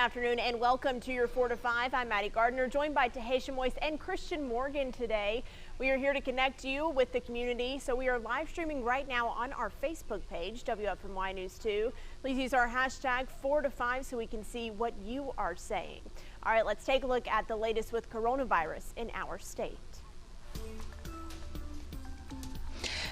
afternoon and welcome to your 4 to 5. I'm Maddie Gardner, joined by Tahisha Moise and Christian Morgan today. We are here to connect you with the community, so we are live streaming right now on our Facebook page, WFMY News 2. Please use our hashtag 4 to 5 so we can see what you are saying. All right, let's take a look at the latest with coronavirus in our state.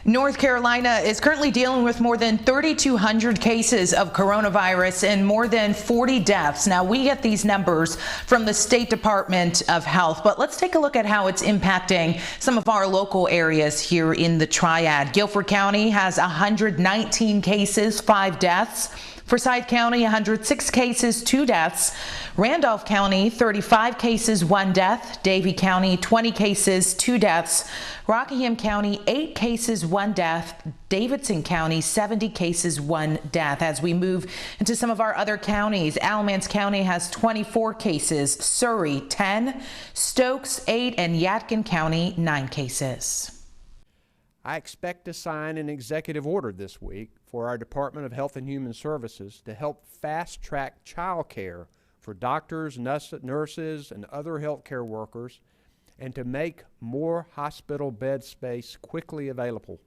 North Carolina is currently dealing with more than 3,200 cases of coronavirus and more than 40 deaths. Now, we get these numbers from the State Department of Health, but let's take a look at how it's impacting some of our local areas here in the Triad. Guilford County has 119 cases, 5 deaths. Forsyth County, 106 cases, 2 deaths. Randolph County, 35 cases, 1 death. Davie County, 20 cases, 2 deaths. Rockingham County, 8 cases, 1 death. Davidson County, 70 cases, 1 death. As we move into some of our other counties, Alamance County has 24 cases, Surrey, 10, Stokes, 8, and Yadkin County, 9 cases. I expect to sign an executive order this week for our Department of Health and Human Services to help fast-track child care for doctors, nurses, and other healthcare workers, and to make more hospital bed space quickly available.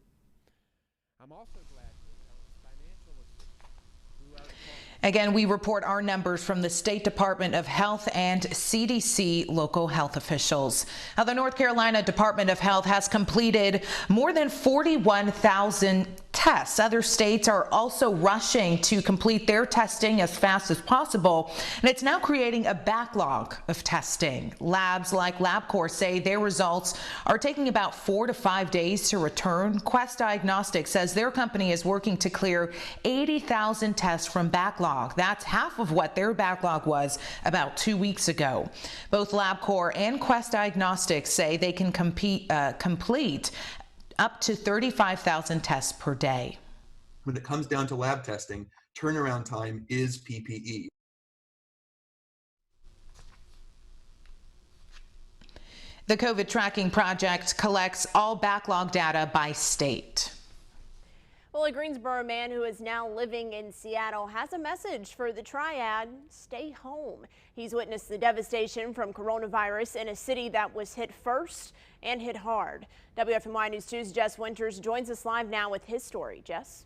I'm also glad to announce financial assistance. Again, we report our numbers from the State Department of Health and CDC local health officials. Now, the North Carolina Department of Health has completed more than 41,000 tests. Other states are also rushing to complete their testing as fast as possible, and it's now creating a backlog of testing. Labs like LabCorp say their results are taking about 4 to 5 days to return. Quest Diagnostics says their company is working to clear 80,000 tests from backlog. That's half of what their backlog was about 2 weeks ago. Both LabCorp and Quest Diagnostics say they can complete up to 35,000 tests per day. When it comes down to lab testing, turnaround time is PPE. The COVID tracking project collects all backlog data by state. Well, a Greensboro man who is now living in Seattle has a message for the Triad: stay home. He's witnessed the devastation from coronavirus in a city that was hit first and hit hard. WFMY News 2's Jess Winters joins us live now with his story. Jess?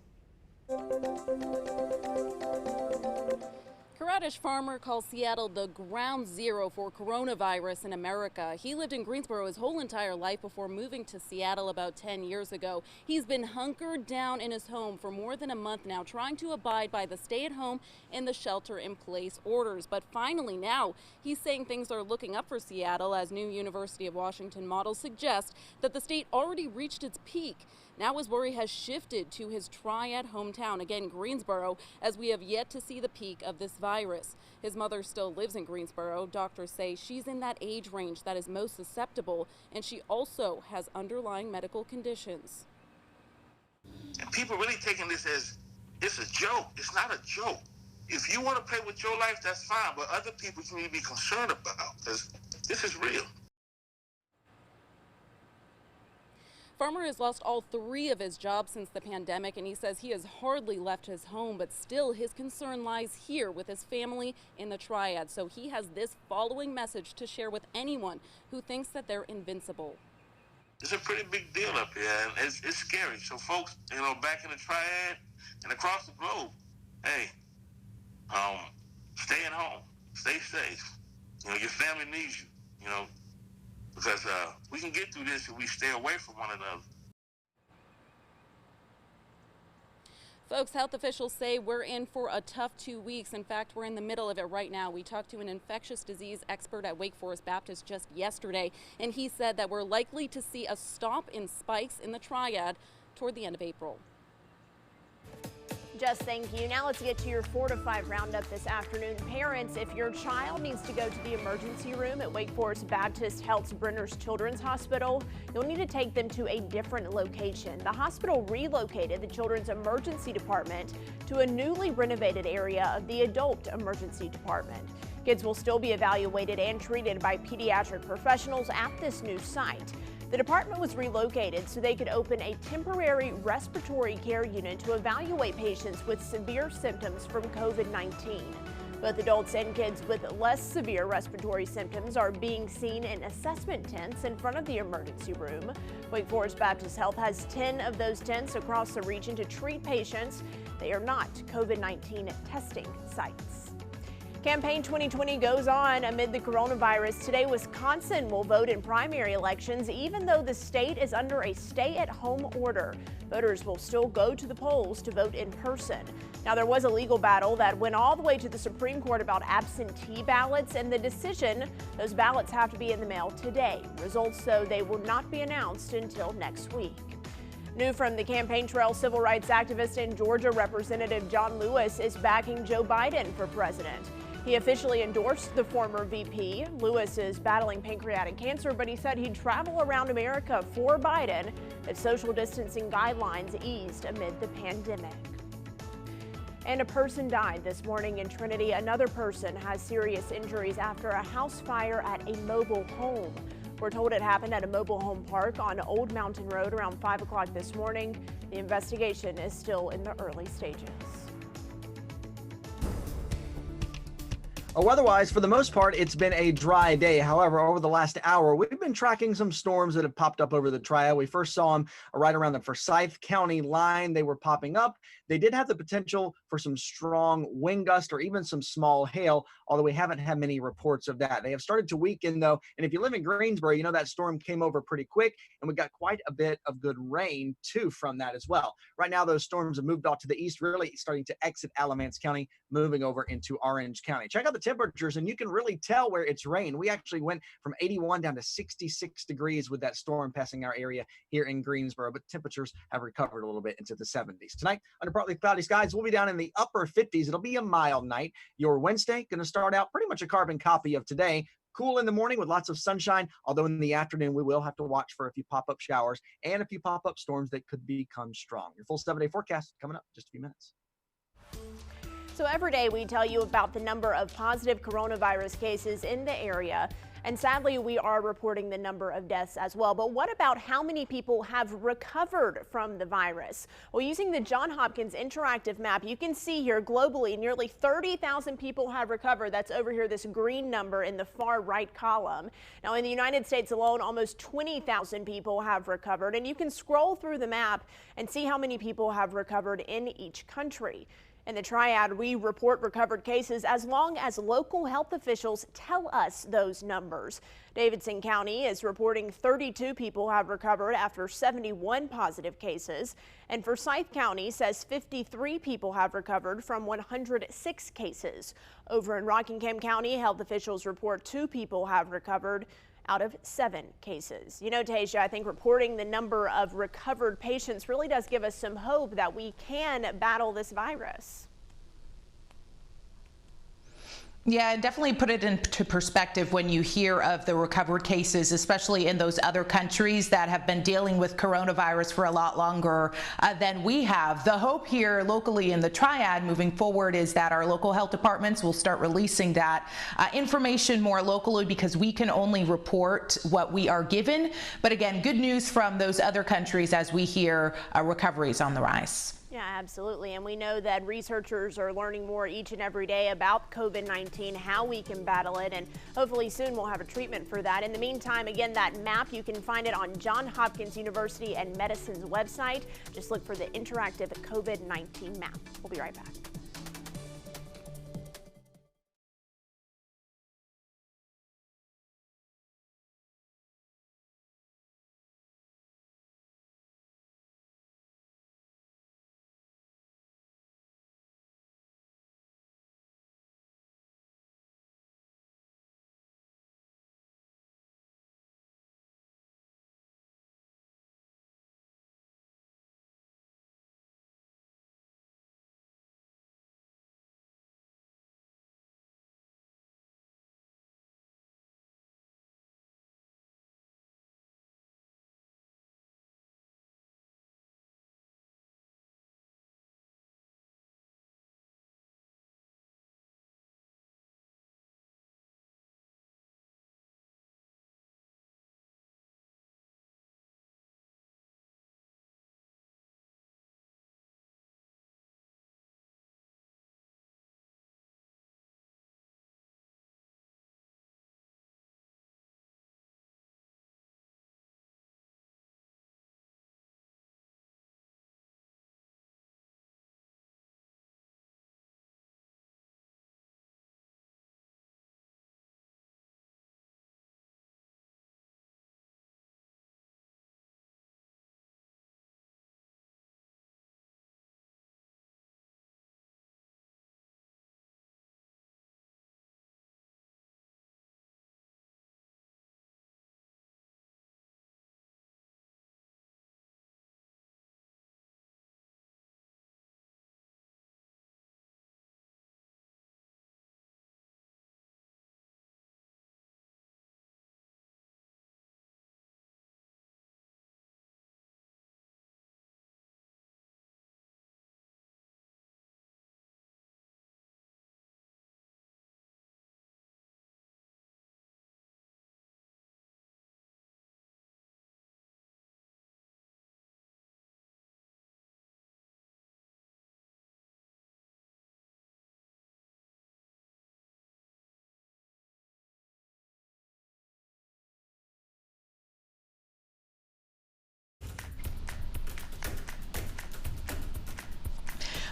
Kuradish farmer calls Seattle the ground zero for coronavirus in America. He lived in Greensboro his whole entire life before moving to Seattle about 10 years ago. He's been hunkered down in his home for more than a month now, trying to abide by the stay-at-home and the shelter-in-place orders. But finally now, he's saying things are looking up for Seattle as new University of Washington models suggest that the state already reached its peak. Now his worry has shifted to his Triad hometown, again Greensboro, as we have yet to see the peak of this virus. His mother still lives in Greensboro. Doctors say she's in that age range that is most susceptible, and she also has underlying medical conditions. And people really taking this as it's a joke. It's not a joke. If you want to play with your life, that's fine, but other people you need to be concerned about, because this is real. Farmer has lost all 3 of his jobs since the pandemic, and he says he has hardly left his home, but still his concern lies here with his family in the Triad. So he has this following message to share with anyone who thinks that they're invincible. It's a pretty big deal up here, and it's scary. So folks, back in the Triad and across the globe, hey, stay at home, stay safe. Your family needs you, because we can get through this if we stay away from one another. Folks, health officials say we're in for a tough 2 weeks. In fact, we're in the middle of it right now. We talked to an infectious disease expert at Wake Forest Baptist just yesterday, and he said that we're likely to see a stop in spikes in the Triad toward the end of April. Jess, thank you. Now let's get to your 4 to 5 roundup this afternoon. Parents, if your child needs to go to the emergency room at Wake Forest Baptist Health's Brenner's Children's Hospital, you'll need to take them to a different location. The hospital relocated the children's emergency department to a newly renovated area of the adult emergency department. Kids will still be evaluated and treated by pediatric professionals at this new site. The department was relocated so they could open a temporary respiratory care unit to evaluate patients with severe symptoms from COVID-19. Both adults and kids with less severe respiratory symptoms are being seen in assessment tents in front of the emergency room. Wake Forest Baptist Health has 10 of those tents across the region to treat patients. They are not COVID-19 testing sites. Campaign 2020 goes on amid the coronavirus. Today, Wisconsin will vote in primary elections, even though the state is under a stay-at-home order. Voters will still go to the polls to vote in person. Now, there was a legal battle that went all the way to the Supreme Court about absentee ballots, and the decision, those ballots have to be in the mail today. Results, though, they will not be announced until next week. New from the campaign trail, civil rights activist in Georgia, Representative John Lewis is backing Joe Biden for president. He officially endorsed the former VP. Lewis is battling pancreatic cancer, but he said he'd travel around America for Biden if social distancing guidelines eased amid the pandemic. And a person died this morning in Trinity. Another person has serious injuries after a house fire at a mobile home. We're told it happened at a mobile home park on Old Mountain Road around 5 o'clock this morning. The investigation is still in the early stages. Weather-wise, for the most part, it's been a dry day. However, over the last hour, we've been tracking some storms that have popped up over the Triad. We first saw them right around the Forsyth County line. They were popping up. They did have the potential for some strong wind gust or even some small hail, although we haven't had many reports of that. They have started to weaken, though, and if you live in Greensboro, you know that storm came over pretty quick, and we got quite a bit of good rain, too, from that as well. Right now, those storms have moved off to the east, really starting to exit Alamance County, moving over into Orange County. Check out the temperatures, and you can really tell where it's rained. We actually went from 81 down to 66 degrees with that storm passing our area here in Greensboro, but temperatures have recovered a little bit into the 70s. Tonight, under partly cloudy skies, we'll be down in the upper 50s. It'll be a mild night. Your Wednesday going to start out pretty much a carbon copy of today. Cool in the morning with lots of sunshine, although in the afternoon we will have to watch for a few pop-up showers and a few pop-up storms that could become strong. Your full 7-day forecast coming up in just a few minutes. So every day we tell you about the number of positive coronavirus cases in the area. And sadly, we are reporting the number of deaths as well. But what about how many people have recovered from the virus? Well, using the Johns Hopkins interactive map, you can see here globally nearly 30,000 people have recovered. That's over here, this green number in the far right column. Now, in the United States alone, almost 20,000 people have recovered. And you can scroll through the map and see how many people have recovered in each country. In the Triad, we report recovered cases as long as local health officials tell us those numbers. Davidson County is reporting 32 people have recovered after 71 positive cases. And Forsyth County says 53 people have recovered from 106 cases. Over in Rockingham County, health officials report 2 people have recovered out of 7 cases. You know, Tasia, I think reporting the number of recovered patients really does give us some hope that we can battle this virus. Yeah, definitely put it into perspective when you hear of the recovered cases, especially in those other countries that have been dealing with coronavirus for a lot longer than we have. The hope here locally in the Triad moving forward is that our local health departments will start releasing that information more locally, because we can only report what we are given. But again, good news from those other countries as we hear recoveries on the rise. Yeah, absolutely. And we know that researchers are learning more each and every day about COVID-19, how we can battle it, and hopefully soon we'll have a treatment for that. In the meantime, again, that map, you can find it on Johns Hopkins University and Medicine's website. Just look for the interactive COVID-19 map. We'll be right back.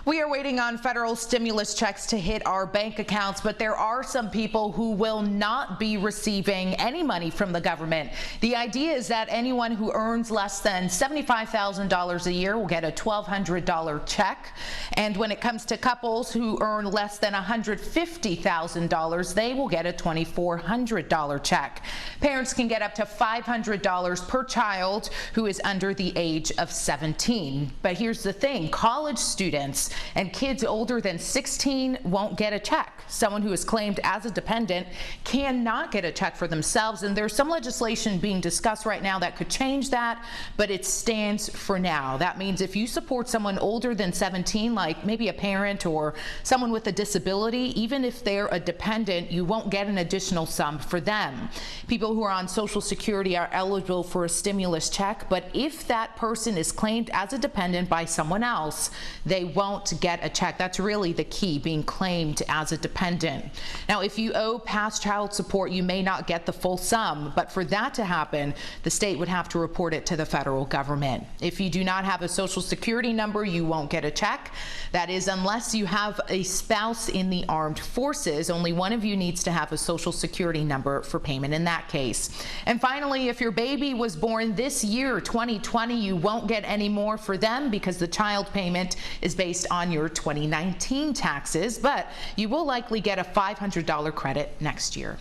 We are waiting on federal stimulus checks to hit our bank accounts, but there are some people who will not be receiving any money from the government. The idea is that anyone who earns less than $75,000 a year will get a $1,200 check. And when it comes to couples who earn less than $150,000, they will get a $2,400 check. Parents can get up to $500 per child who is under the age of 17. But here's the thing, college students and kids older than 16 won't get a check. Someone who is claimed as a dependent cannot get a check for themselves, and there's some legislation being discussed right now that could change that, but it stands for now. That means if you support someone older than 17, like maybe a parent or someone with a disability, even if they're a dependent, you won't get an additional sum for them. People who are on Social Security are eligible for a stimulus check, but if that person is claimed as a dependent by someone else, they won't get a check. That's really the key, being claimed as a dependent. Now, if you owe past child support, you may not get the full sum, but for that to happen, the state would have to report it to the federal government. If you do not have a Social Security number, you won't get a check. That is, unless you have a spouse in the armed forces. Only one of you needs to have a Social Security number for payment in that case. And finally, if your baby was born this year, 2020, you won't get any more for them because the child payment is based on your 2019 taxes, but you will likely get a $500 credit next year.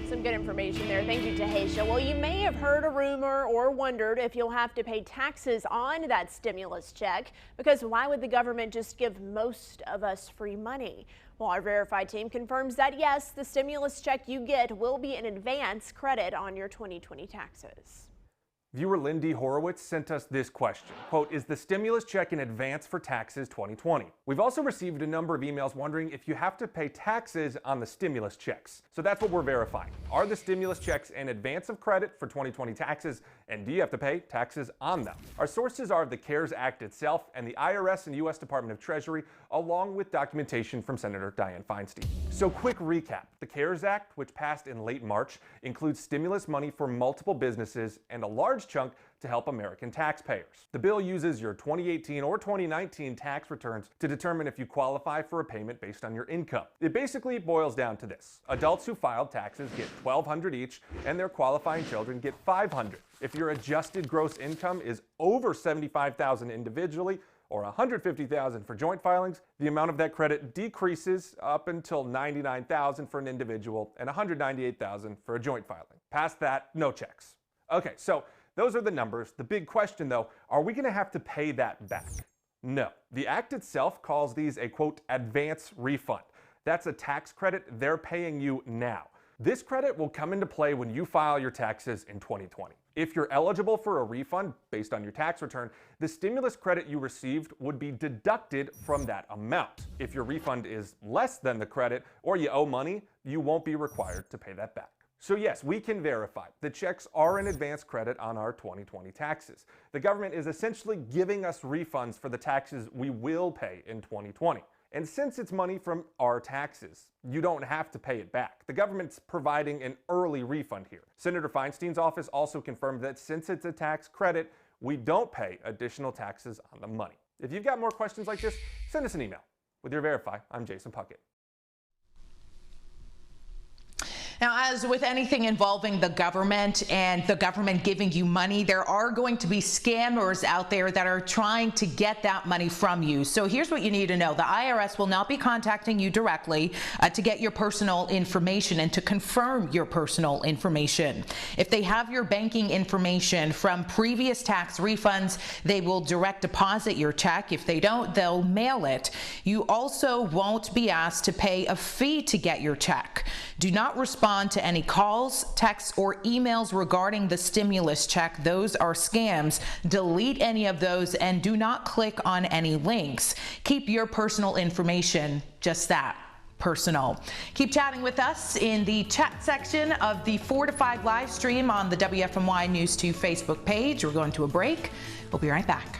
Some good information there. Thank you, Tahisha. Well, you may have heard a rumor or wondered if you'll have to pay taxes on that stimulus check, because why would the government just give most of us free money? Well, our Verified team confirms that yes, the stimulus check you get will be an advance credit on your 2020 taxes. Viewer Lindy Horowitz sent us this question. Quote, is the stimulus check in advance for taxes 2020? We've also received a number of emails wondering if you have to pay taxes on the stimulus checks. So that's what we're verifying. Are the stimulus checks an advance of credit for 2020 taxes, and do you have to pay taxes on them? Our sources are the CARES Act itself and the IRS and U.S. Department of Treasury, along with documentation from Senator Dianne Feinstein. So quick recap. The CARES Act, which passed in late March, includes stimulus money for multiple businesses and a large chunk to help American taxpayers. The bill uses your 2018 or 2019 tax returns to determine if you qualify for a payment based on your income. It basically boils down to this. Adults who filed taxes get $1,200 each, and their qualifying children get $500. If your adjusted gross income is over $75,000 individually, or $150,000 for joint filings, the amount of that credit decreases up until $99,000 for an individual and $198,000 for a joint filing. Past that, no checks. Okay, so those are the numbers. The big question though, are we gonna have to pay that back? No. The Act itself calls these a quote, advance refund. That's a tax credit they're paying you now. This credit will come into play when you file your taxes in 2020. If you're eligible for a refund based on your tax return, the stimulus credit you received would be deducted from that amount. If your refund is less than the credit or you owe money, you won't be required to pay that back. So yes, we can verify the checks are an advance credit on our 2020 taxes. The government is essentially giving us refunds for the taxes we will pay in 2020. And since it's money from our taxes, you don't have to pay it back. The government's providing an early refund here. Senator Feinstein's office also confirmed that since it's a tax credit, we don't pay additional taxes on the money. If you've got more questions like this, send us an email. With your Verify, I'm Jason Puckett. Now, as with anything involving the government and the government giving you money, there are going to be scammers out there that are trying to get that money from you. So here's what you need to know. The IRS will not be contacting you directly to get your personal information and to confirm your personal information. If they have your banking information from previous tax refunds, they will direct deposit your check. If they don't, they'll mail it. You also won't be asked to pay a fee to get your check. Do not respond to any calls, texts, or emails regarding the stimulus check. Those are scams. Delete any of those and do not click on any links. Keep your personal information just that, personal. Keep chatting with us in the chat section of the 4 to 5 live stream on the WFMY News 2 Facebook page. We're going to a break. We'll be right back.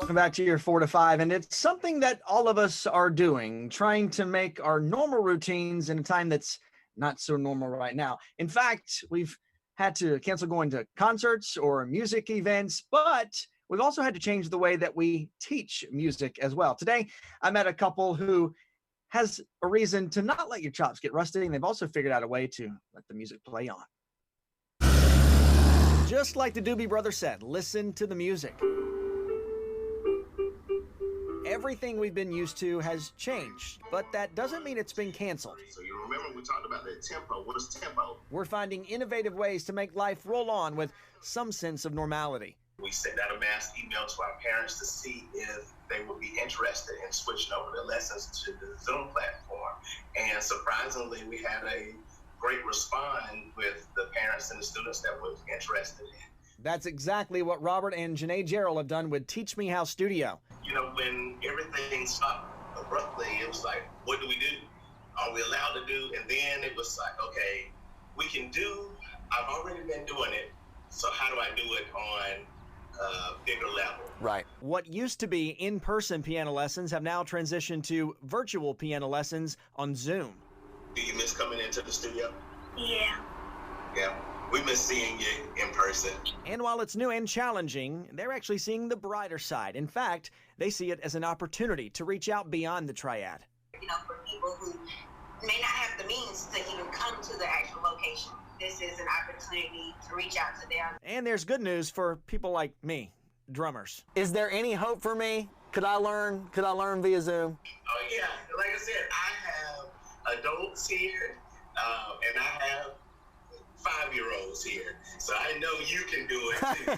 Welcome back to your 4 to 5. And it's something that all of us are doing, trying to make our normal routines in a time that's not so normal right now. In fact, we've had to cancel going to concerts or music events, but we've also had to change the way that we teach music as well. Today, I met a couple who has a reason to not let your chops get rusty, and they've also figured out a way to let the music play on. Just like the Doobie Brothers said, listen to the music. Everything we've been used to has changed, but that doesn't mean it's been canceled. So you remember we talked about that tempo. What is tempo? We're finding innovative ways to make life roll on with some sense of normality. We sent out a mass email to our parents to see if they would be interested in switching over their lessons to the Zoom platform. And surprisingly, we had a great response with the parents and the students that were interested in. That's exactly what Robert and Janae Gerald have done with Teach Me How Studio. You know, when everything stopped abruptly, it was like, what do we do? Are we allowed to do? And then it was like, okay, we can do, I've already been doing it, so how do I do it on a bigger level? Right. What used to be in-person piano lessons have now transitioned to virtual piano lessons on Zoom. Do you miss coming into the studio? Yeah. Yeah. We miss seeing you in person. And while it's new and challenging, they're actually seeing the brighter side. In fact, they see it as an opportunity to reach out beyond the Triad. You know, for people who may not have the means to even come to the actual location, this is an opportunity to reach out to them. And there's good news for people like me, drummers. Is there any hope for me? Could I learn via Zoom? Oh yeah, like I said, I have adults here, and I have 5-year-olds here, so I know you can do it too.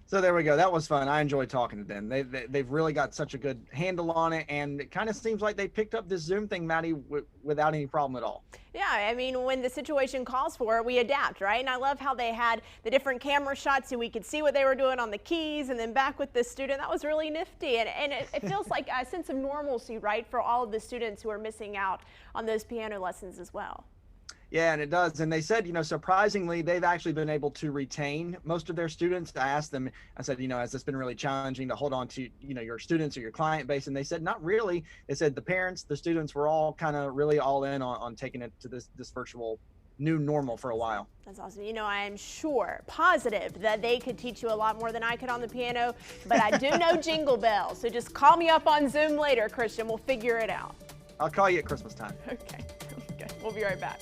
So there we go. That was fun. I enjoyed talking to them. They've really got such a good handle on it, and it kind of seems like they picked up this Zoom thing, Maddie, without any problem at all. Yeah, I mean, when the situation calls for it, we adapt, right? And I love how they had the different camera shots so we could see what they were doing on the keys, and then back with the student. That was really nifty, and it feels like a sense of normalcy, right, for all of the students who are missing out on those piano lessons as well. Yeah, and it does. And they said, you know, surprisingly, they've actually been able to retain most of their students. I asked them, I said, you know, has this been really challenging to hold on to, you know, your students or your client base? And they said, not really. They said the parents, the students were all kind of really all in on taking it to this virtual new normal for a while. That's awesome. You know, I am sure, positive that they could teach you a lot more than I could on the piano, but I do know Jingle Bells. So just call me up on Zoom later, Christian. We'll figure it out. I'll call you at Christmas time. Okay. Okay. We'll be right back.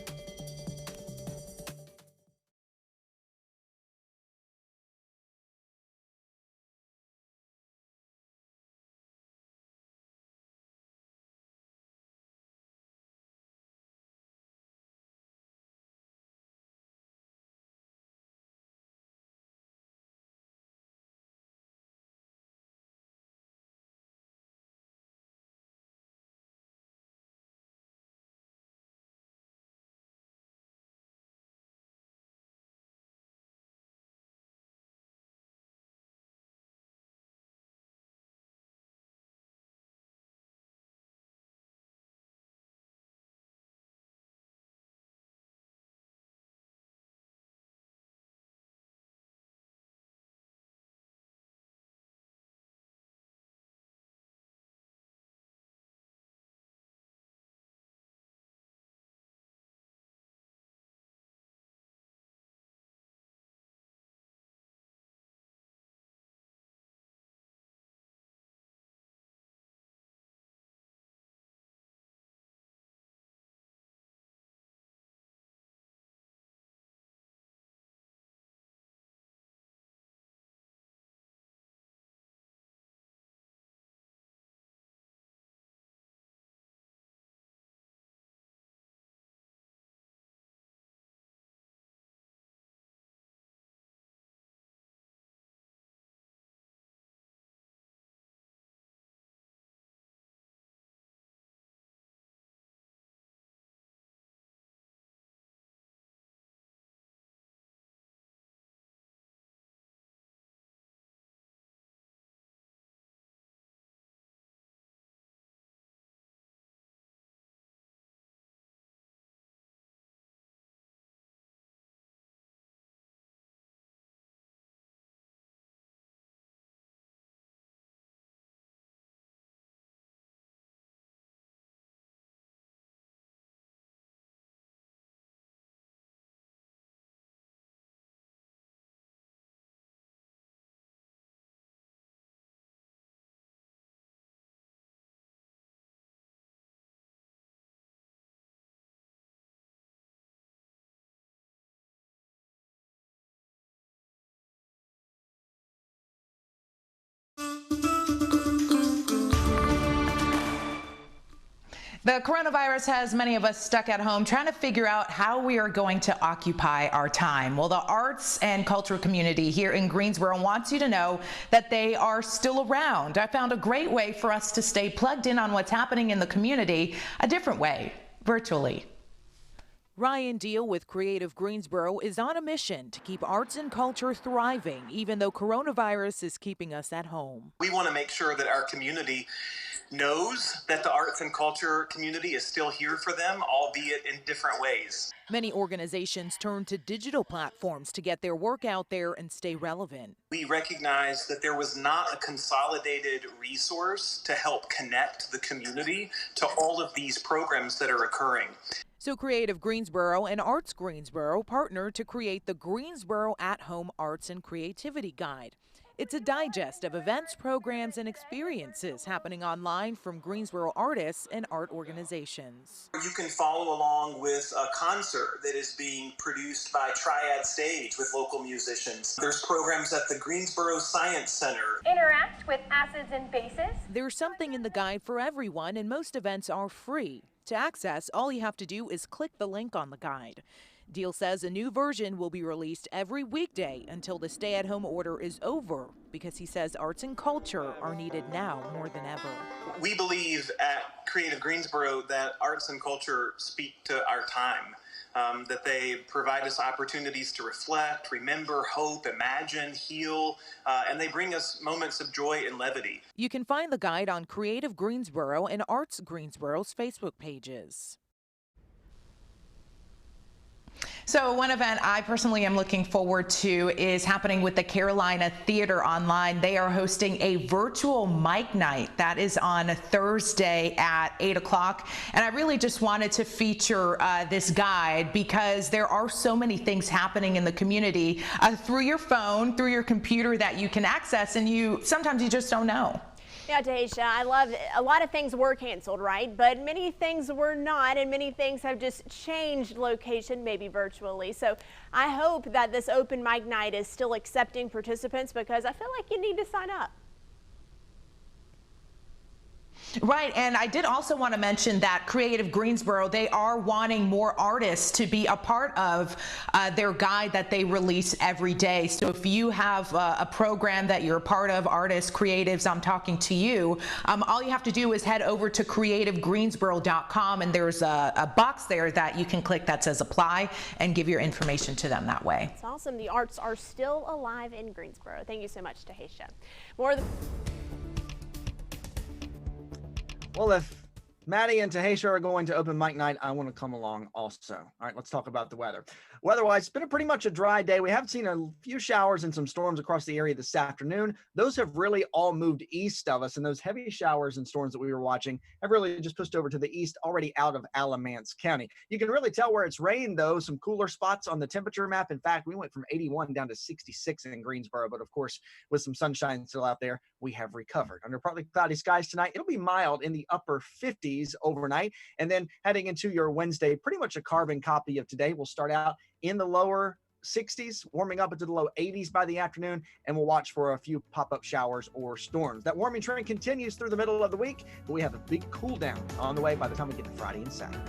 The coronavirus has many of us stuck at home trying to figure out how we are going to occupy our time. Well, the arts and culture community here in Greensboro wants you to know that they are still around. I found a great way for us to stay plugged in on what's happening in the community a different way, virtually. Ryan Deal with Creative Greensboro is on a mission to keep arts and culture thriving, even though coronavirus is keeping us at home. We want to make sure that our community knows that the arts and culture community is still here for them, albeit in different ways. Many organizations turn to digital platforms to get their work out there and stay relevant. We recognize that there was not a consolidated resource to help connect the community to all of these programs that are occurring. So Creative Greensboro and Arts Greensboro partnered to create the Greensboro at-Home Arts and Creativity Guide. It's a digest of events, programs, and experiences happening online from Greensboro artists and art organizations. You can follow along with a concert that is being produced by Triad Stage with local musicians. There's programs at the Greensboro Science Center. Interact with acids and bases. There's something in the guide for everyone, and most events are free. To access, all you have to do is click the link on the guide. Deal says a new version will be released every weekday until the stay-at-home order is over, because he says arts and culture are needed now more than ever. We believe at Creative Greensboro that arts and culture speak to our time, that they provide us opportunities to reflect, remember, hope, imagine, heal, and they bring us moments of joy and levity. You can find the guide on Creative Greensboro and Arts Greensboro's Facebook pages. So one event I personally am looking forward to is happening with the Carolina Theater Online. They are hosting a virtual mic night. That is on Thursday at 8 o'clock. And I really just wanted to feature this guide because there are so many things happening in the community through your phone, through your computer that you can access, and sometimes you just don't know. Yeah, Tahisha, I love it. A lot of things were canceled, right? But many things were not, and many things have just changed location, maybe virtually. So I hope that this open mic night is still accepting participants, because I feel like you need to sign up. Right, and I did also want to mention that Creative Greensboro, they are wanting more artists to be a part of their guide that they release every day. So if you have a program that you're a part of, artists, creatives, I'm talking to you, all you have to do is head over to creativegreensboro.com, and there's a box there that you can click that says apply and give your information to them that way. It's awesome. The arts are still alive in Greensboro. Thank you so much, Tahisha. More of the Well, if Maddie and Tahisha are going to open mic night, I want to come along also. All right, let's talk about the weather. Weather-wise, it's been pretty much a dry day. We have seen a few showers and some storms across the area this afternoon. Those have really all moved east of us, and those heavy showers and storms that we were watching have really just pushed over to the east, already out of Alamance County. You can really tell where it's rained, though. Some cooler spots on the temperature map. In fact, we went from 81 down to 66 in Greensboro, but of course, with some sunshine still out there, we have recovered. Under partly cloudy skies tonight, it'll be mild in the upper 50s overnight, and then heading into your Wednesday, pretty much a carbon copy of today. We'll start out in the lower 60s, warming up into the low 80s by the afternoon, and we'll watch for a few pop-up showers or storms. That warming trend continues through the middle of the week, but we have a big cool down on the way by the time we get to Friday and Saturday.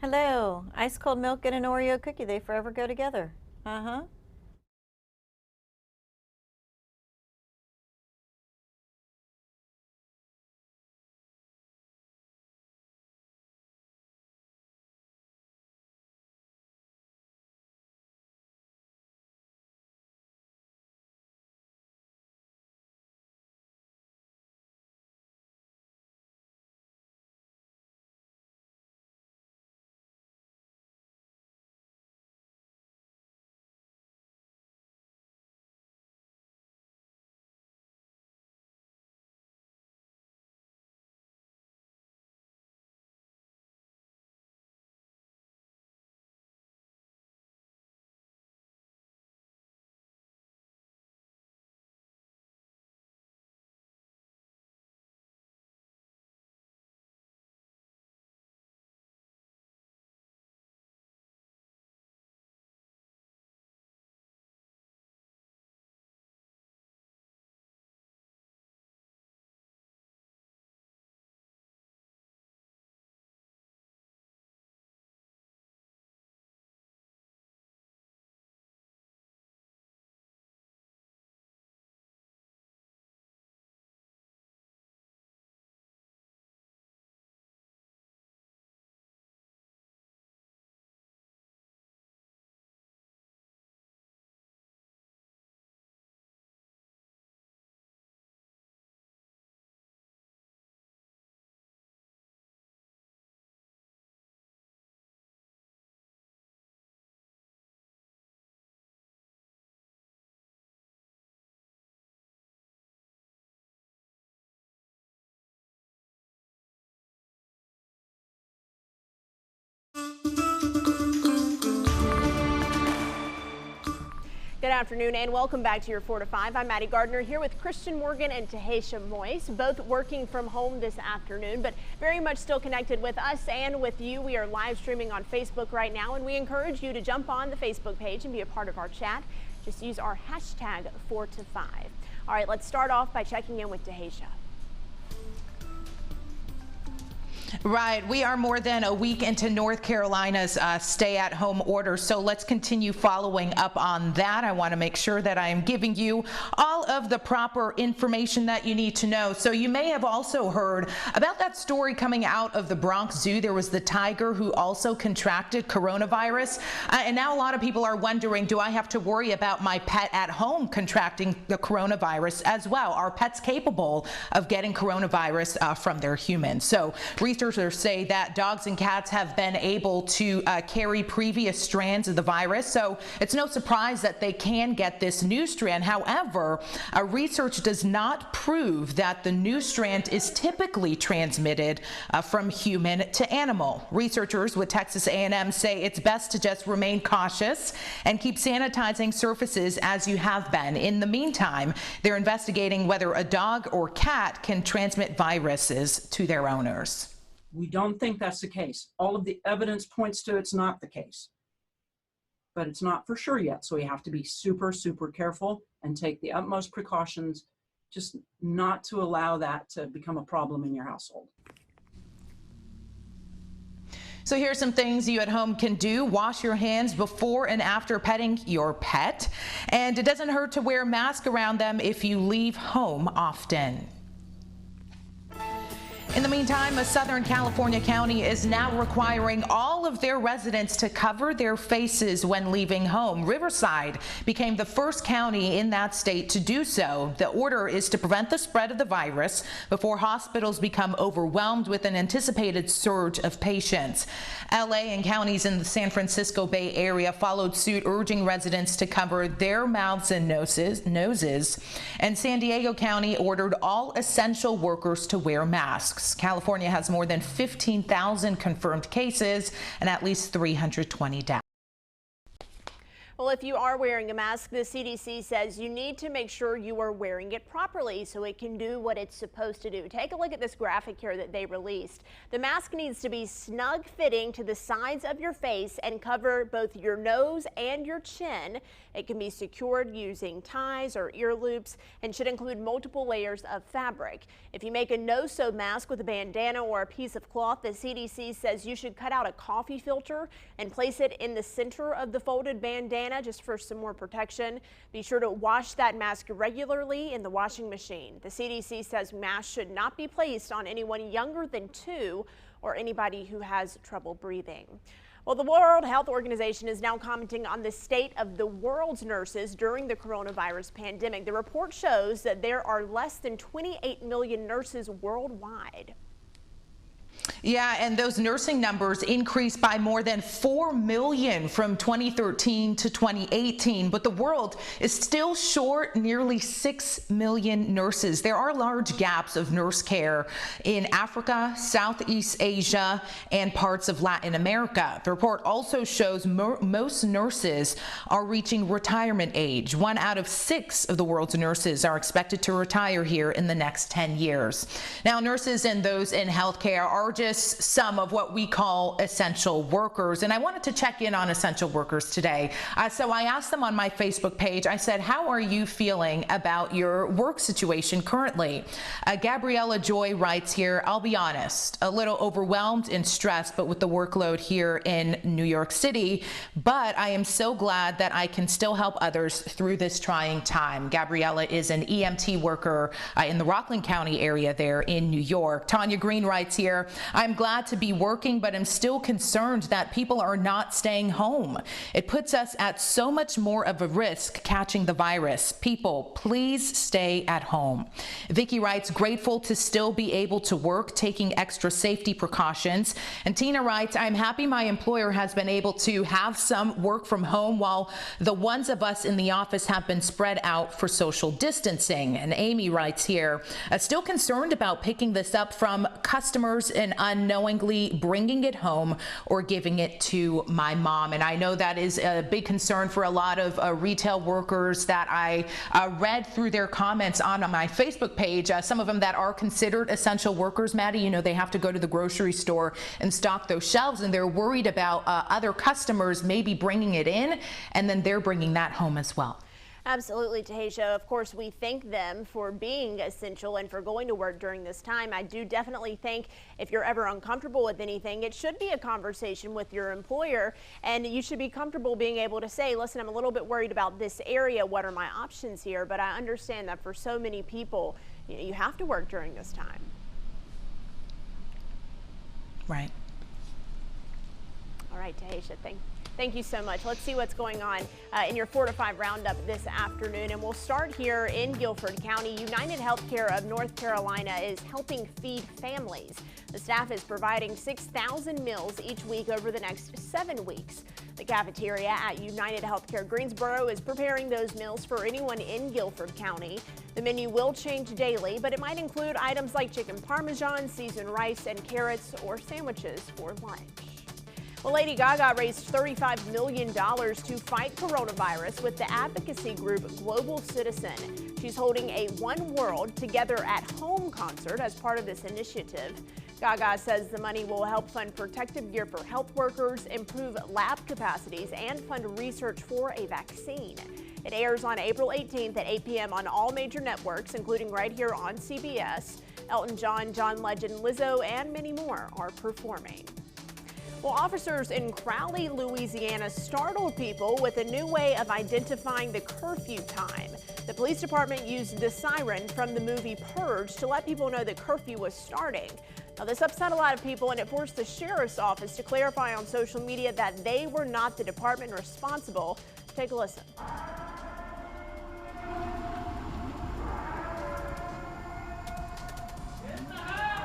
Hello. Ice cold milk and an Oreo cookie, they forever go together. Uh-huh. Good afternoon and welcome back to your 4 to 5. I'm Maddie Gardner here with Christian Morgan and Tahisha Moyes, both working from home this afternoon, but very much still connected with us and with you. We are live streaming on Facebook right now, and we encourage you to jump on the Facebook page and be a part of our chat. Just use our hashtag 4 to 5. All right, let's start off by checking in with Tahisha. Right. We are more than a week into North Carolina's stay-at-home order, so let's continue following up on that. I want to make sure that I am giving you all of the proper information that you need to know. So you may have also heard about that story coming out of the Bronx Zoo. There was the tiger who also contracted coronavirus, and now a lot of people are wondering, do I have to worry about my pet at home contracting the coronavirus as well? Are pets capable of getting coronavirus from their humans? So researchers say that dogs and cats have been able to carry previous strands of the virus, so it's no surprise that they can get this new strand. However, research does not prove that the new strand is typically transmitted from human to animal. Researchers with Texas A&M say it's best to just remain cautious and keep sanitizing surfaces as you have been. In the meantime, they're investigating whether a dog or cat can transmit viruses to their owners. We don't think that's the case. All of the evidence points to it's not the case, but it's not for sure yet. So we have to be super, super careful and take the utmost precautions just not to allow that to become a problem in your household. So here's some things you at home can do. Wash your hands before and after petting your pet. And it doesn't hurt to wear a mask around them if you leave home often. In the meantime, a Southern California county is now requiring all of their residents to cover their faces when leaving home. Riverside became the first county in that state to do so. The order is to prevent the spread of the virus before hospitals become overwhelmed with an anticipated surge of patients. LA and counties in the San Francisco Bay Area followed suit, urging residents to cover their mouths and noses. And San Diego County ordered all essential workers to wear masks. California has more than 15,000 confirmed cases and at least 320 deaths. Well, if you are wearing a mask, the CDC says you need to make sure you are wearing it properly so it can do what it's supposed to do. Take a look at this graphic here that they released. The mask needs to be snug fitting to the sides of your face and cover both your nose and your chin. It can be secured using ties or ear loops and should include multiple layers of fabric. If you make a no-sew mask with a bandana or a piece of cloth, the CDC says you should cut out a coffee filter and place it in the center of the folded bandana just for some more protection. Be sure to wash that mask regularly in the washing machine. The CDC says masks should not be placed on anyone younger than 2 or anybody who has trouble breathing. Well, the World Health Organization is now commenting on the state of the world's nurses during the coronavirus pandemic. The report shows that there are less than 28 million nurses worldwide. Yeah, and those nursing numbers increased by more than 4 million from 2013 to 2018, but the world is still short nearly 6 million nurses. There are large gaps of nurse care in Africa, Southeast Asia, and parts of Latin America. The report also shows most nurses are reaching retirement age. 1 out of 6 of the world's nurses are expected to retire here in the next 10 years. Now, nurses and those in healthcare are just some of what we call essential workers. And I wanted to check in on essential workers today. So I asked them on my Facebook page, I said, how are you feeling about your work situation currently? Gabriella Joy writes here, I'll be honest, a little overwhelmed and stressed, but with the workload here in New York City. But I am so glad that I can still help others through this trying time. Gabriella is an EMT worker in the Rockland County area there in New York. Tanya Green writes here, I'm glad to be working, but I'm still concerned that people are not staying home. It puts us at so much more of a risk catching the virus. People, please stay at home. Vicky writes, grateful to still be able to work, taking extra safety precautions. And Tina writes, I'm happy my employer has been able to have some work from home while the ones of us in the office have been spread out for social distancing. And Amy writes here, still concerned about picking this up from customers and unknowingly bringing it home or giving it to my mom. And I know that is a big concern for a lot of retail workers that I read through their comments on my Facebook page. Some of them that are considered essential workers, Maddie, you know, they have to go to the grocery store and stock those shelves, and they're worried about other customers maybe bringing it in, and then they're bringing that home as well. Absolutely, Tahisha. Of course, we thank them for being essential and for going to work during this time. I do definitely think if you're ever uncomfortable with anything, it should be a conversation with your employer, and you should be comfortable being able to say, listen, I'm a little bit worried about this area. What are my options here? But I understand that for so many people, you have to work during this time. Right. All right, Tahisha, thank you so much. Let's see what's going on in your 4 to 5 roundup this afternoon. And we'll start here in Guilford County. United Healthcare of North Carolina is helping feed families. The staff is providing 6,000 meals each week over the next 7 weeks. The cafeteria at United Healthcare Greensboro is preparing those meals for anyone in Guilford County. The menu will change daily, but it might include items like chicken parmesan, seasoned rice and carrots, or sandwiches for lunch. Well, Lady Gaga raised $35 million to fight coronavirus with the advocacy group Global Citizen. She's holding a One World Together at Home concert as part of this initiative. Gaga says the money will help fund protective gear for health workers, improve lab capacities, and fund research for a vaccine. It airs on April 18th at 8 p.m. on all major networks, including right here on CBS. Elton John, John Legend, Lizzo, and many more are performing. Well, officers in Crowley, Louisiana startled people with a new way of identifying the curfew time. The police department used the siren from the movie Purge to let people know that curfew was starting. Now, this upset a lot of people, and it forced the sheriff's office to clarify on social media that they were not the department responsible. Take a listen.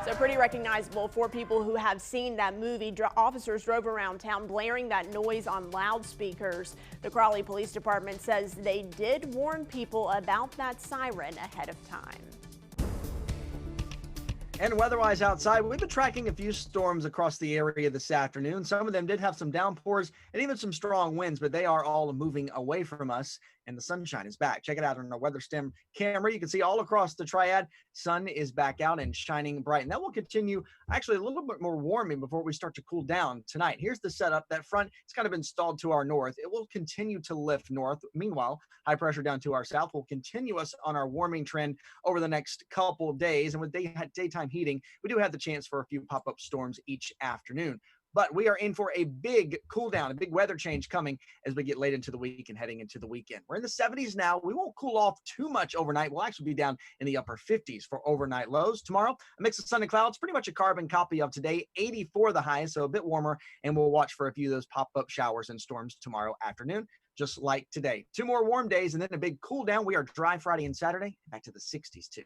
So pretty recognizable for people who have seen that movie. Officers drove around town blaring that noise on loudspeakers. The Crowley Police Department says they did warn people about that siren ahead of time. And weather-wise outside, we've been tracking a few storms across the area this afternoon. Some of them did have some downpours and even some strong winds, but they are all moving away from us, and the sunshine is back. Check it out on our weather stem camera. You can see all across the Triad, sun is back out and shining bright. And that will continue actually a little bit more warming before we start to cool down tonight. Here's the setup. That front, it's kind of installed to our north. It will continue to lift north. Meanwhile, high pressure down to our south will continue us on our warming trend over the next couple of days. And with daytime heating, we do have the chance for a few pop-up storms each afternoon. But we are in for a big cool down, a big weather change coming as we get late into the week and heading into the weekend. We're in the 70s now. We won't cool off too much overnight. We'll actually be down in the upper 50s for overnight lows. Tomorrow, a mix of sun and clouds, pretty much a carbon copy of today. 84 the high, so a bit warmer, and we'll watch for a few of those pop-up showers and storms tomorrow afternoon, just like today. 2 more warm days and then a big cool down. We are dry Friday and Saturday, back to the 60s too.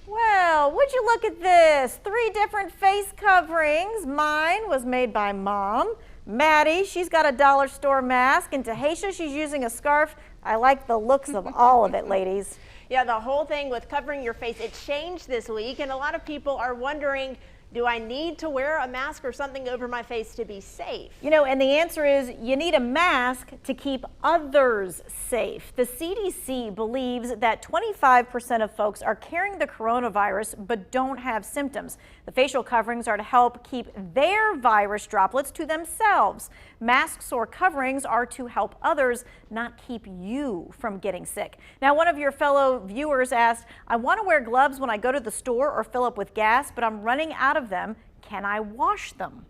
Well, would you look at this? 3 different face coverings. Mine was made by Mom. Maddie, she's got a dollar store mask. And Tahisha, she's using a scarf. I like the looks of all of it, ladies. Yeah, the whole thing with covering your face, it changed this week. And a lot of people are wondering, do I need to wear a mask or something over my face to be safe? You know, and the answer is you need a mask to keep others safe. The CDC believes that 25% of folks are carrying the coronavirus but don't have symptoms. The facial coverings are to help keep their virus droplets to themselves. Masks or coverings are to help others, not keep you from getting sick. Now, one of your fellow viewers asked, I want to wear gloves when I go to the store or fill up with gas, but I'm running out of them. Can I wash them?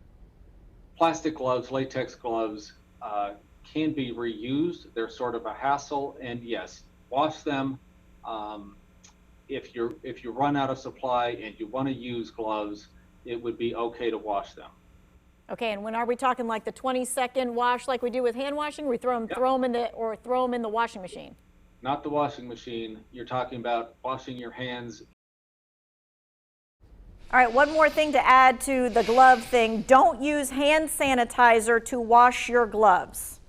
Plastic gloves, latex gloves can be reused. They're sort of a hassle, and yes, wash them. If you run out of supply and you want to use gloves, it would be okay to wash them. Okay, and when are we talking like the 20-second wash like we do with hand washing? We throw them in the washing machine. Not the washing machine. You're talking about washing your hands. All right, one more thing to add to the glove thing. Don't use hand sanitizer to wash your gloves.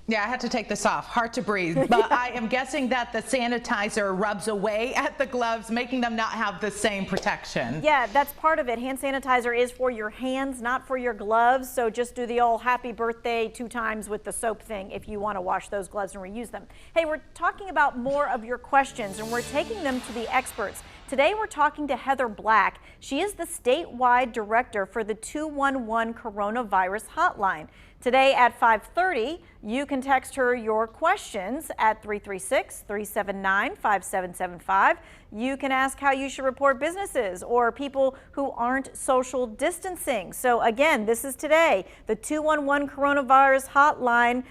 Yeah, I had to take this off. Hard to breathe. But I am guessing that the sanitizer rubs away at the gloves, making them not have the same protection. Yeah, that's part of it. Hand sanitizer is for your hands, not for your gloves. So just do the old happy birthday 2 times with the soap thing if you want to wash those gloves and reuse them. Hey, we're talking about more of your questions, and we're taking them to the experts. Today, we're talking to Heather Black. She is the statewide director for the 211 coronavirus hotline. Today at 5:30, you can text her your questions at 336-379-5775. You can ask how you should report businesses or people who aren't social distancing. So again, this is today. The 211 coronavirus hotline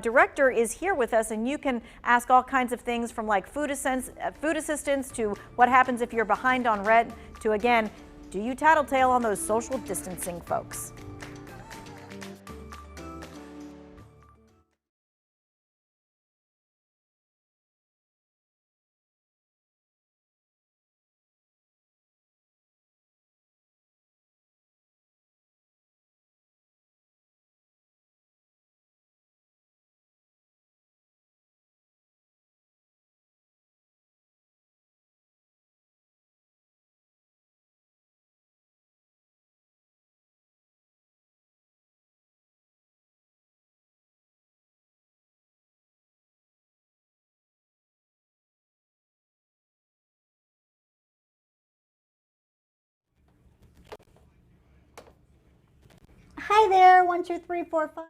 director is here with us, and you can ask all kinds of things from like food assistance to what happens if you're behind on rent to, again, do you tattletale on those social distancing folks? Hi there, 1, 2, 3, 4, 5.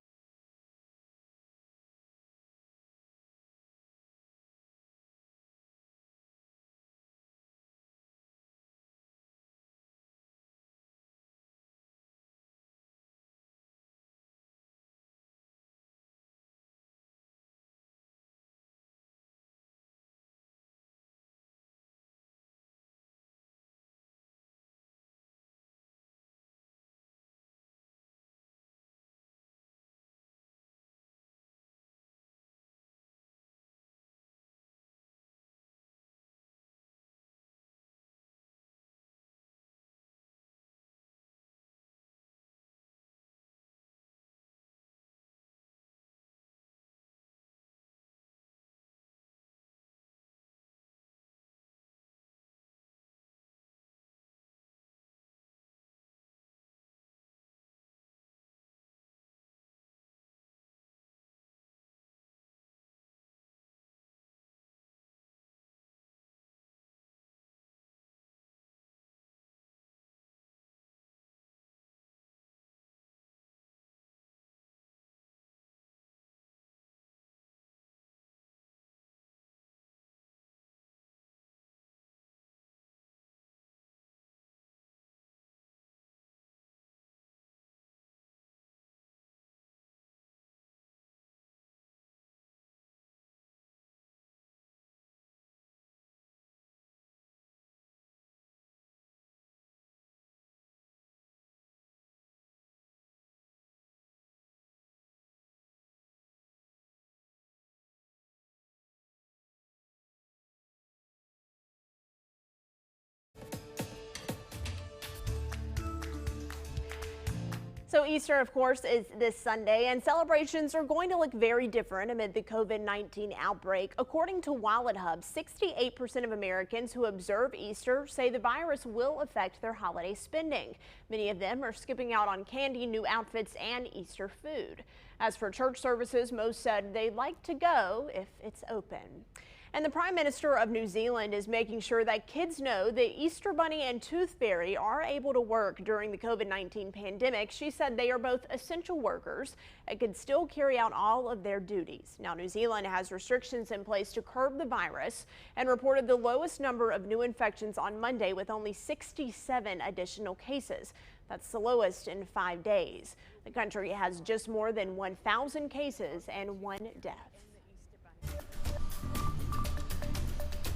So Easter, of course, is this Sunday, and celebrations are going to look very different amid the COVID-19 outbreak. According to WalletHub, 68% of Americans who observe Easter say the virus will affect their holiday spending. Many of them are skipping out on candy, new outfits, and Easter food. As for church services, most said they'd like to go if it's open. And the Prime Minister of New Zealand is making sure that kids know the Easter Bunny and Tooth Fairy are able to work during the COVID-19 pandemic. She said they are both essential workers and could still carry out all of their duties. Now, New Zealand has restrictions in place to curb the virus and reported the lowest number of new infections on Monday with only 67 additional cases. That's the lowest in 5 days. The country has just more than 1,000 cases and 1 death.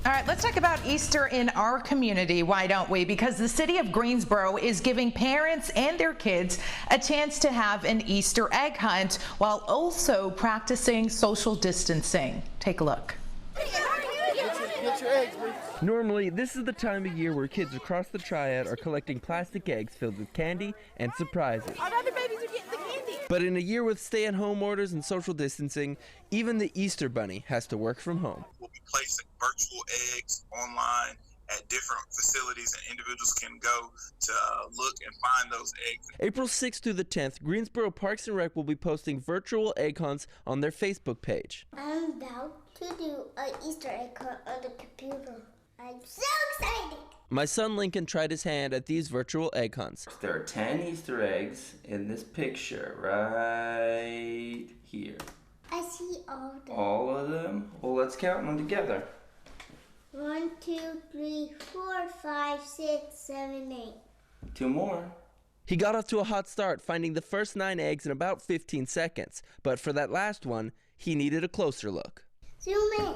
All right, let's talk about Easter in our community, why don't we? Because the city of Greensboro is giving parents and their kids a chance to have an Easter egg hunt while also practicing social distancing. Take a look. Get your eggs, please. Normally, this is the time of year where kids across the Triad are collecting plastic eggs filled with candy and surprises. Our other babies are getting the candy. But in a year with stay-at-home orders and social distancing, even the Easter Bunny has to work from home. We'll be placing virtual eggs online at different facilities, and individuals can go to look and find those eggs. April 6th through the 10th, Greensboro Parks and Rec will be posting virtual egg hunts on their Facebook page. I'm about to do an Easter egg hunt on the computer. I'm so excited! My son Lincoln tried his hand at these virtual egg hunts. There are 10 Easter eggs in this picture right here. I see all of them. All of them? Well, let's count them together. 1, 2, 3, 4, 5, 6, 7, 8. 2 more. He got off to a hot start, finding the first 9 eggs in about 15 seconds. But for that last one, he needed a closer look. Zoom in.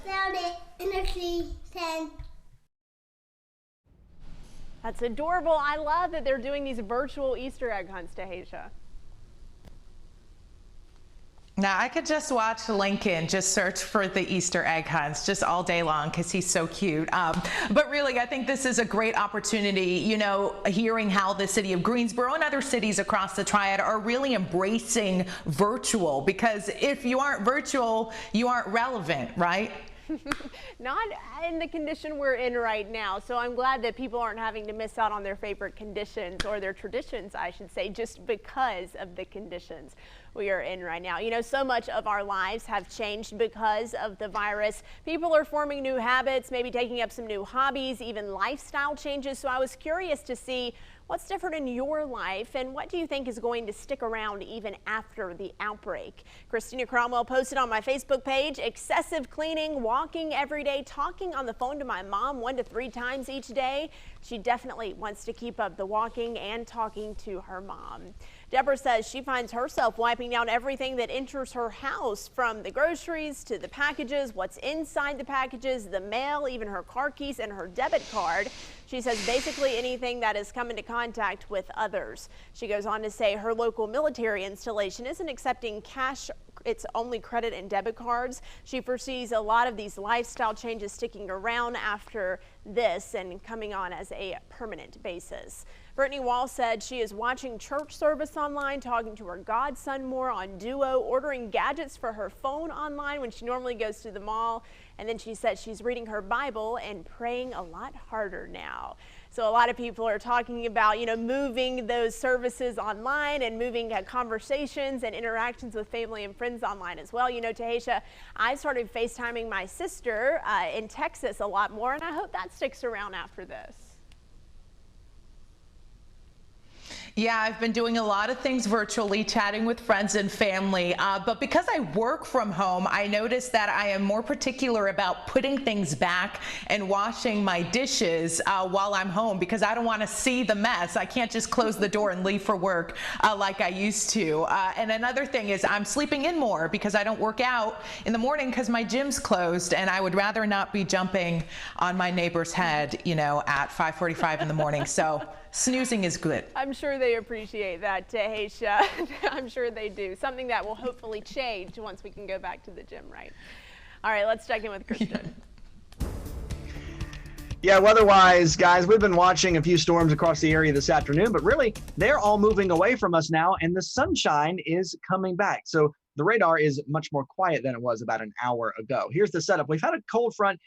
Found it in a tree. 10. That's adorable. I love that they're doing these virtual Easter egg hunts, Tahisha. Now, I could just watch Lincoln just search for the Easter egg hunts just all day long because he's so cute. But really, I think this is a great opportunity, you know, hearing how the city of Greensboro and other cities across the Triad are really embracing virtual, because if you aren't virtual, you aren't relevant, right? Not in the condition we're in right now. So I'm glad that people aren't having to miss out on their favorite conditions, or their traditions, I should say, just because of the conditions we are in right now. You know, so much of our lives have changed because of the virus. People are forming new habits, maybe taking up some new hobbies, even lifestyle changes. So I was curious to see what's different in your life, and what do you think is going to stick around even after the outbreak? Christina Cromwell posted on my Facebook page, excessive cleaning, walking every day, talking on the phone to my mom 1 to 3 times each day. She definitely wants to keep up the walking and talking to her mom. Deborah says she finds herself wiping down everything that enters her house, from the groceries to the packages, what's inside the packages, the mail, even her car keys and her debit card. She says basically anything that has come into contact with others. She goes on to say her local military installation isn't accepting cash. It's only credit and debit cards. She foresees a lot of these lifestyle changes sticking around after this and coming on as a permanent basis. Brittany Wall said she is watching church service online, talking to her godson more on Duo, ordering gadgets for her phone online when she normally goes to the mall. And then she said she's reading her Bible and praying a lot harder now. So a lot of people are talking about, you know, moving those services online and moving conversations and interactions with family and friends online as well. You know, Tahisha, I started FaceTiming my sister in Texas a lot more, and I hope that sticks around after this. Yeah, I've been doing a lot of things virtually, chatting with friends and family, but because I work from home, I noticed that I am more particular about putting things back and washing my dishes while I'm home, because I don't want to see the mess. I can't just close the door and leave for work like I used to. And another thing is I'm sleeping in more because I don't work out in the morning because my gym's closed, and I would rather not be jumping on my neighbor's head, you know, at 5:45 in the morning. So snoozing is good. I'm sure they appreciate that, Tahisha. I'm sure they do. Something that will hopefully change once we can go back to the gym, right? All right, let's check in with Kristen. Yeah, weather-wise, guys, we've been watching a few storms across the area this afternoon, but really, they're all moving away from us now, and the sunshine is coming back. So the radar is much more quiet than it was about an hour ago. Here's the setup. We've had a cold front,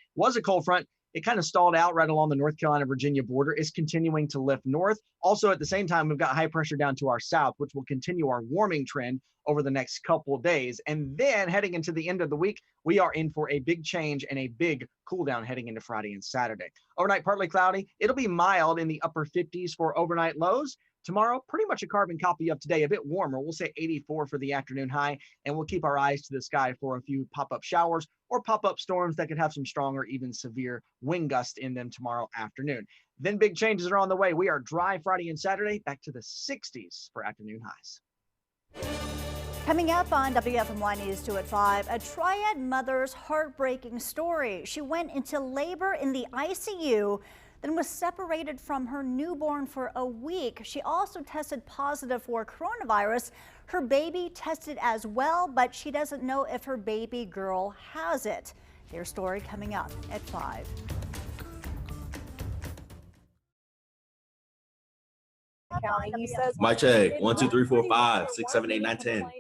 It kind of stalled out right along the North Carolina-Virginia border. It's continuing to lift north. Also, at the same time, we've got high pressure down to our south, which will continue our warming trend over the next couple of days. And then heading into the end of the week, we are in for a big change and a big cool down heading into Friday and Saturday. Overnight, partly cloudy. It'll be mild in the upper 50s for overnight lows. Tomorrow, pretty much a carbon copy of today, a bit warmer. We'll say 84 for the afternoon high, and we'll keep our eyes to the sky for a few pop-up showers or pop-up storms that could have some strong or even severe wind gusts in them tomorrow afternoon. Then big changes are on the way. We are dry Friday and Saturday, back to the 60s for afternoon highs. Coming up on WFMY News 2 at 5, a Triad mother's heartbreaking story. She went into labor in the ICU, then was separated from her newborn for a week. She also tested positive for coronavirus. Her baby tested as well, but she doesn't know if her baby girl has it. Their story coming up at 5. County. He says Mic check. 1, 2, 3, 4, 5, 6, 7, 8, 9, 10.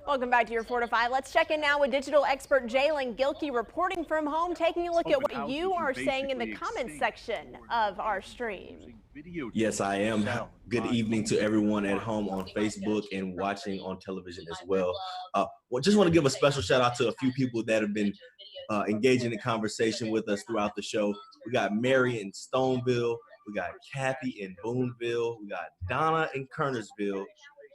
Welcome back to your 4 to 5. Let's check in now with digital expert Jalen Gilkey reporting from home, taking a look at what you are saying in the comments section of our stream. Yes, I am. Good evening to everyone at home on Facebook and watching on television as well. Just want to give a special shout out to a few people that have been engaging in conversation with us throughout the show. We got Mary in Stoneville. We got Kathy in Boonville. We got Donna in Kernersville.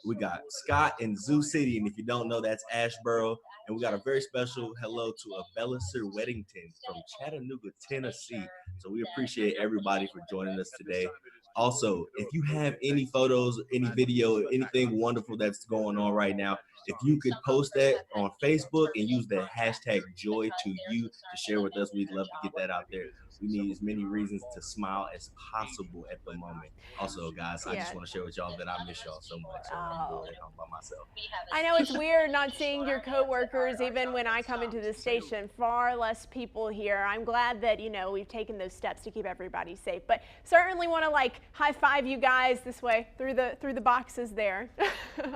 We got Scott in Zoo City, and if you don't know, that's Ashboro. And we got a very special hello to Belliser Weddington from Chattanooga, Tennessee. So we appreciate everybody for joining us today. Also, if you have any photos, any video, anything wonderful that's going on right now, if you could post that on Facebook and use the hashtag #JoyToYou to share with us, we'd love to get that out there. We need as many reasons to smile as possible at the moment. Also, guys, I just want to share with y'all that I miss y'all so much. I'm bored at home by myself. I know it's weird not seeing your coworkers even when I come into the station. Far less people here. I'm glad that, you know, we've taken those steps to keep everybody safe. But certainly want to high five you guys this way through the boxes there.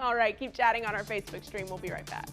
All right, keep chatting on our Facebook stream. We'll be right back.